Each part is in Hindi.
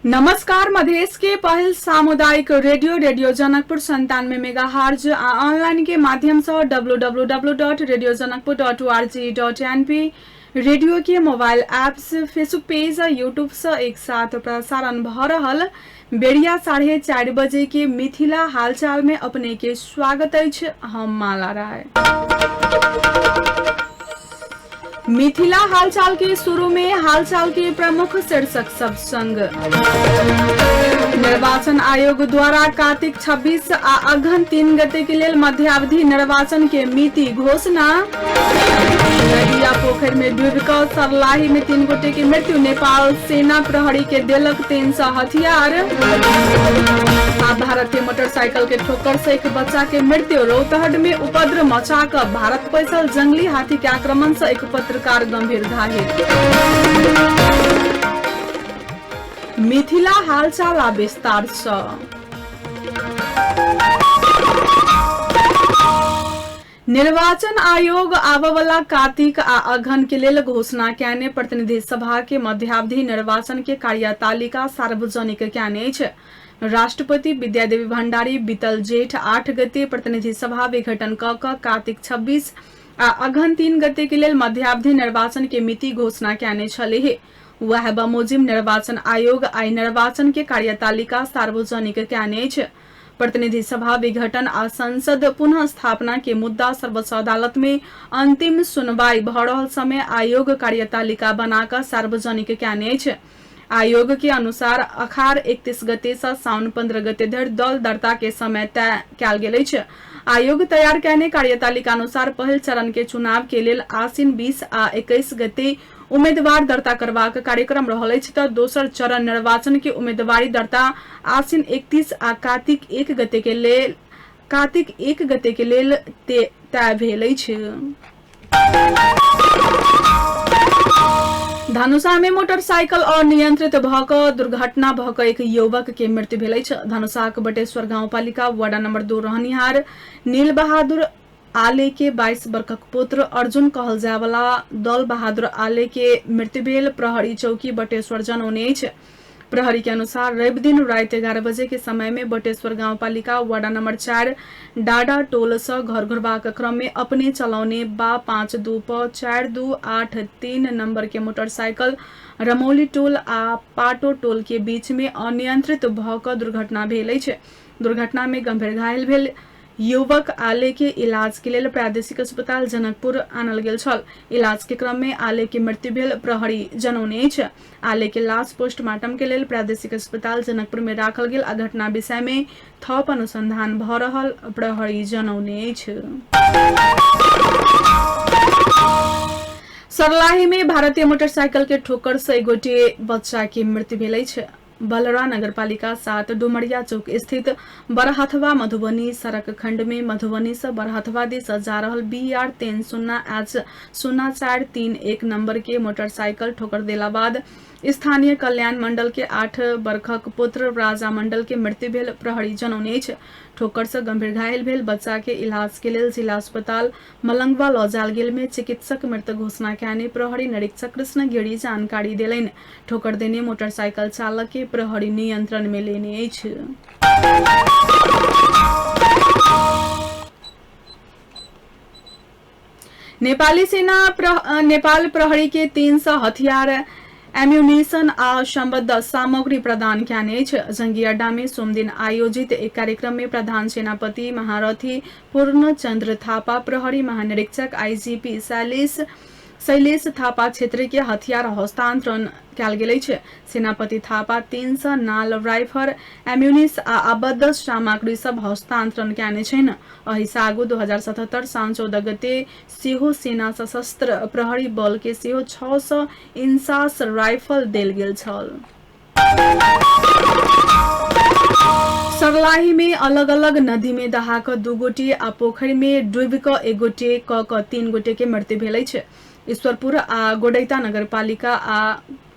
नमस्कार मधेश के पहल सामुदायिक रेडियो जनकपुर 97 मेगाहर्ज ऑनलाइन के माध्यम से www.radiojanakpur.org.np रेडियो के mobile apps Facebook page YouTube से एक साथ प्रसारण भ रहल बेड़िया 4:30 बजे के मिथिला हालचाल में अपने के स्वागत है। हम माला राय। मिथिला हालचाल के शुरू में हालचाल के प्रमुख शीर्षक सब संग। निर्वाचन आयोग द्वारा कार्तिक 26 आ अगहन 3 गते के लिए मध्यावधि निर्वाचन के मिति घोषणा। नदिया पोखर में डूब कर सरलाही में 3 गोटे की मृत्यु। नेपाल सेना प्रहरी के देलक 300 हथियार। भारतीय मोटरसाइकिल के ठोकर से एक बच्चा के मृत्यु। रौतहट में उपद्रव मचाकर भारत पैसल जंगली हाथी के आक्रमण से एक पत्रकार गंभीर घायल। मिथिला हालचाल आ विस्तार से। निर्वाचन आयोग आबवला कार्तिक आ अगहन के लेल घोषणा कयने प्रतिनिधि सभा के मध्यावधि निर्वाचन के कार्यतालिका सार्वजनिक कयने छै। राष्ट्रपति विद्यादेवी भण्डारी बीतल जेठ 8 गते प्रतिनिधि सभा विघटन क कार्तिक 26 आ अगहन 3 गते के लेल मध्यावधि निर्वाचन के मिति घोषणा कयने छले। वह बमोजिम निर्वाचन आयोग आई निर्वाचन के कार्यतालिका सार्वजनिक कयने छै। प्रतिनिधि सभा विघटन आ संसद पुनः स्थापना के मुद्दा सर्वोच्च अदालत में अंतिम सुनवाई भ रहल समय आयोग कार्यतालिका बनाकर सार्वजनिक कयने छै। आयोग के अनुसार अखाड़ 31 गते से साउन 15 गते धरि दल दर्ता के समय तय कयल गेल छै। आयोग तैयार कयने कार्यतालिका अनुसार पहिल चरण के चुनाव के लेल आसिन 20 आ 21 गते उम्मीदवार दर्ता करबाक कार्यक्रम रहल अछि तऽ दोसर चरण निर्वाचन के उम्मीदवारी दर्ता आसिन 31 आ कार्तिक 1 गते के लेल तय भेल अछि। धनुषा में मोटरसाइकिल अनियंत्रित भ क दुर्घटना भ क एक युवक के मृत्यु भेल अछि। धनुषाक बटेश्वर गाउँपालिका वार्ड नंबर 2 रहनिहार नील बहादुर आले के 22 वर्षक पुत्र अर्जुन कहल जाय वाला दल बहादुर आले के मृत्यु भेल। प्रहरी चौकी बटेश्वर जनौने अछि। प्रहरी के अनुसार रवि दिन रात 11 बजे के समय में बटेश्वर गाउँपालिका वार्ड नंबर 4 डाडा टोल से घर घुरबाक क्रम में अपने चलाउने बा 524283 नंबर के मोटरसाइकिल रमौली टोल आ पाटो टोल के बीच में अनियंत्रित भ क दुर्घटना भेल अछि। दुर्घटना में गंभीर घायल भेल युवक आले के इलाज के लिए प्रादेशिक अस्पताल जनकपुर आनल गेल छल। इलाज के क्रम में आले के मृत्यु भेल प्रहरी जनौने अछि। आले के लाश पोस्टमार्टम के लिए प्रादेशिक अस्पताल जनकपुर में राखल गेल। आ घटना विषय में थप अनुसंधान भ रहल प्रहरी जनौने अछि। सरलाही में भारतीय मोटरसाइकिल के ठोकर से एक गोटे बच्चा के मृत्यु भेल अछि। बलरा नगरपालिका 7 डुमरिया चौक स्थित बरहथवा मधुबनी सड़क खंड में मधुबनी से बरहथवा दिस जा रहल BR 300H0431 नंबर के मोटरसाइकिल ठोकर देला बाद स्थानीय कल्याण मंडल के 8 वर्षक पुत्र राजा मंडल के मृत्यु भेल। प्रहरी जनौने अछि। ठोकर से गंभीर घायल भेल बच्चा के इलाज के लेल जिला अस्पताल मलंगवा लऽ जाल गेल में चिकित्सक मृत घोषणा कयने प्रहरी निरीक्षक कृष्ण गिरी जानकारी देलनि। ठोकर देने मोटरसाइकिल चालक के प्रहरी नियंत्रण में लेने अछि। नेपाली सेना नेपाल प्रहरी के 300 हथियार एम्यूनिशन आ संबद्ध सामग्री प्रदान कयने अछि। जंगी अड्डा में सोमदिन आयोजित एक कार्यक्रम में प्रधान सेनापति महारथी पूर्णचंद्र थापा, प्रहरी महानिरीक्षक IGP शैलेश थापा क्षेत्र के हथियार हस्तांतरण कयल गेल अछि। सेनापति थापा 300 नाल राइफल एम्यूनिशन आ आबद्ध सामग्री सब हस्तांतरण कयने छनि। एहि सागु 2077 साउन 14 गते सेहो सेना सशस्त्र प्रहरी बल के सेहो 649 राइफल देल गेल छल। सरलाही में अलग अलग नदी में दहाक 2 गोटे आ पोखरी में डूबि क 1 गोटे क 3 गोटे के मृत्यु भेल अछि। ईश्वरपुर आ गोडैता नगरपालिका आ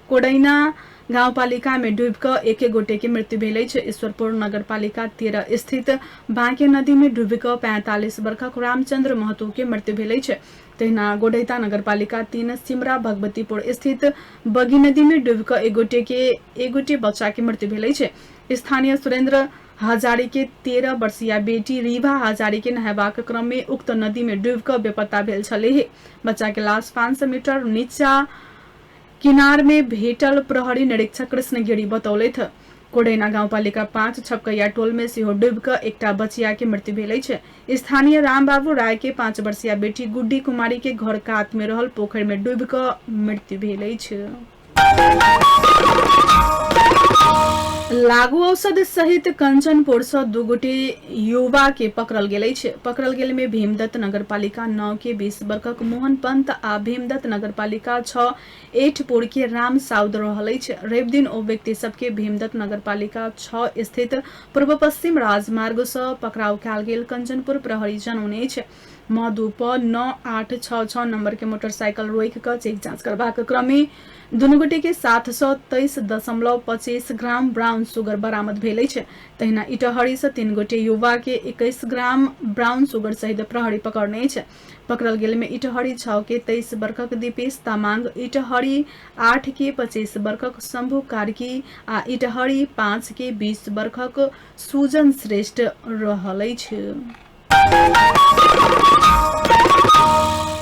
कोडैना गाउँपालिका में डूब कर एक गोटे की मृत्यु भेलै छै। ईश्वरपुर नगरपालिका 13 स्थित बांके नदी में डूब कर 45 वर्षक रामचंद्र महतो के मृत्यु भेलै छै। तहिना गोढ़ैता नगरपालिका 3 सिमरा भगवतीपुर स्थित बगी नदी में डूब कर एक गोटे बच्चा के मृत्यु भेलै छै। स्थानीय सुरेंद्र हजारी के 13 वर्षीय बेटी रीवा हजारी के नहाबाक क्रम में उक्त नदी में डूब कर बेपत्ता भेल छलै। बच्चा के लाश 500 मीटर नीचा किनार में भेटल प्रहरी निरीक्षक कृष्ण गिरी बतौलैथ। कोडैना गाउँपालिका 5 छपकैया टोल में सेहो डूब कर एकटा बचिया के मृत्यु भेलै छै। स्थानीय रामबाबू राय के 5 वर्षीय बेटी गुड्डी कुमारी के घर कात में रहल पोखर में डूब कर मृत्यु भेलै छै। लागू औषध सहित कंचनपुर से 2 गोटे युवा के पकड़ल गेलै छै। पकड़ल गेल में भीमदत्त नगरपालिका 9 के 20 वर्षक मोहन पंत आ भीमदत्त नगरपालिका 6 एठपुर के राम साउद रहल छै। रवि दिन ओ व्यक्ति सबके भीमदत्त नगरपालिका 6 स्थित पूर्व पश्चिम राजमार्ग से पकड़ाव कयल गेल कंचनपुर प्रहरी जनौने छै। मधुप 9866 नंबर के मोटरसाइकिल रोक कर चेक जांच करबाक क्रम में दुनू गोटे के 723.25 ग्राम ब्राउन सुगर बरामद भेलै छै। तहिना इटहरी से 3 गोटे युवा के 21 ग्राम ब्राउन सुगर सहित प्रहरी पकड़ने छै। पकड़ल गेल में इटहरी 6 के 23 वर्षक दीपेश तामांग, इटहरी 8 के 25 वर्षक शंभु कार्की आ इटहरी 5 के 20 वर्षक सुजन श्रेष्ठ रहल छै।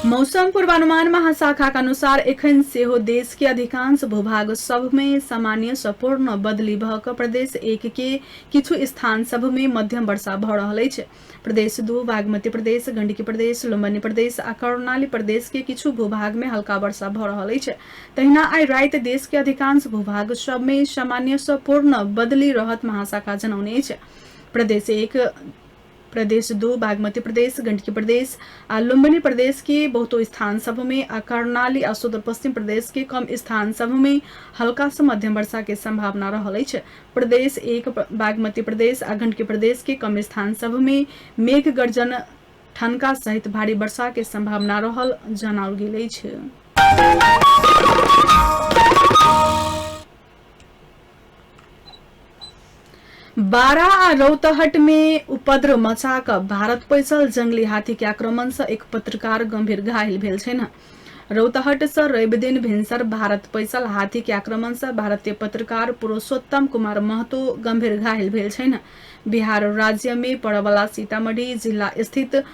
मौसम पूर्वानुमान महाशाखा के अनुसार एखन सेहो देश के अधिकांश भूभाग सब में सामान्य सँ पूर्ण बदली भ क प्रदेश 1 के किछु स्थान सब में मध्यम वर्षा भ रहल अछि। प्रदेश 2 बागमती प्रदेश, गंडकी प्रदेश, लुम्बिनी प्रदेश आ कर्णाली प्रदेश के किछु भूभाग में हल्का वर्षा भ रहल अछि। तहिना आइ राति देश के अधिकांश भूभाग सब में सामान्य सँ पूर्ण बदली रहत महाशाखा जनौने अछि। प्रदेश 1, प्रदेश 2 बागमती प्रदेश, गंडकी प्रदेश आ लुम्बिनी प्रदेश के बहुतो स्थान सब में आ कर्णाली आ सुदूर पश्चिम प्रदेश के कम स्थान सब में हल्का से मध्यम वर्षा के संभावना रहल अछि। प्रदेश 1 बागमती प्रदेश आ गंडकी प्रदेश के कम स्थान सब में मेघ गर्जन ठनका सहित भारी वर्षा के संभावना रहल जनाओल गेल अछि। बारा आ रौतहट में उपद्रव मचा भारत पैसल जंगली हाथी के आक्रमण से एक पत्रकार गंभीर घायल भेल छन्। रौतहट से रवि दिन भिनसर भारत पैसल हाथी के आक्रमण से भारतीय पत्रकार पुरुषोत्तम कुमार महतो गंभीर घायल भेल छन्। बिहार राज्य में पड़वाला सीतामढ़ी जिला स्थित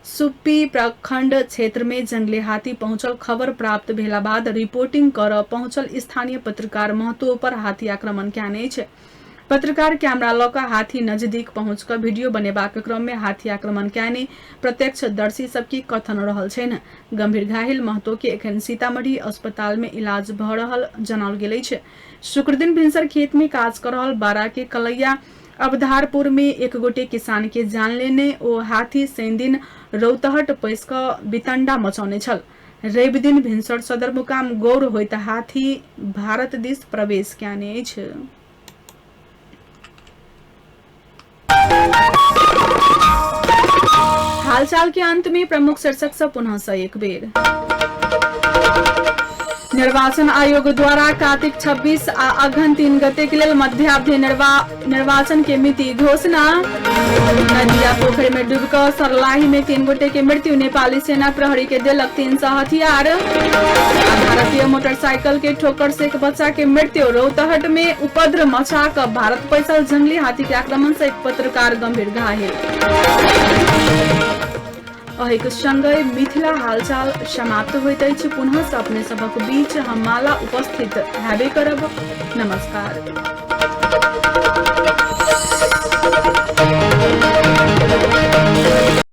सुप्पी प्रखंड क्षेत्र में जंगली हाथी पहुंचल खबर प्राप्त भेला बाद रिपोर्टिंग कर पहुंचल स्थानीय पत्रकार महतो पर हाथी आक्रमण कयने छै। पत्रकार कैमरा ल क हाथी नजदीक पहुंच क वीडियो बनेबाक क्रम में हाथी आक्रमण कयने प्रत्यक्षदर्शी सबके कथन रहल छन्। गंभीर घायल महतो के एखन सीतामढ़ी अस्पताल में इलाज भ रहल जनाओल गेल छै। शुक्र दिन भिनसर खेत में काज कर रहल बारा के कलैया अवधारपुर में एक गोटे किसान के जान लेने ओ हाथी शनि दिन रौतहट पैस क बितंडा मचौने छल। रवि दिन भिनसर सदर मुकाम गौर होइत हाथी भारत दिस प्रवेश कयने छै। हालचाल के अंत में प्रमुख शीर्षक से पुनः से एक बेर। निर्वाचन आयोग द्वारा कार्तिक 26 आ अगहन 3 गते के लिए मध्यावधि निर्वाचन के मिति घोषणा। नदिया पोखरी में डूबकर सरलाही में 3 गोटे के मृत्यु। नेपाली सेना प्रहरी के देलक 300 हथियार। भारतीय मोटरसाइकिल के ठोकर से एक बच्चा के मृत्यु। रौतहट में उपद्रव मचा कर भारत पैसल जंगली हाथी के आक्रमण से एक पत्रकार गंभीर घायल। अहिक संगै मिथिला हालचाल समाप्त होइत अछि। पुनः अपने सबक बीच हम माला उपस्थित हेबे करब। नमस्कार।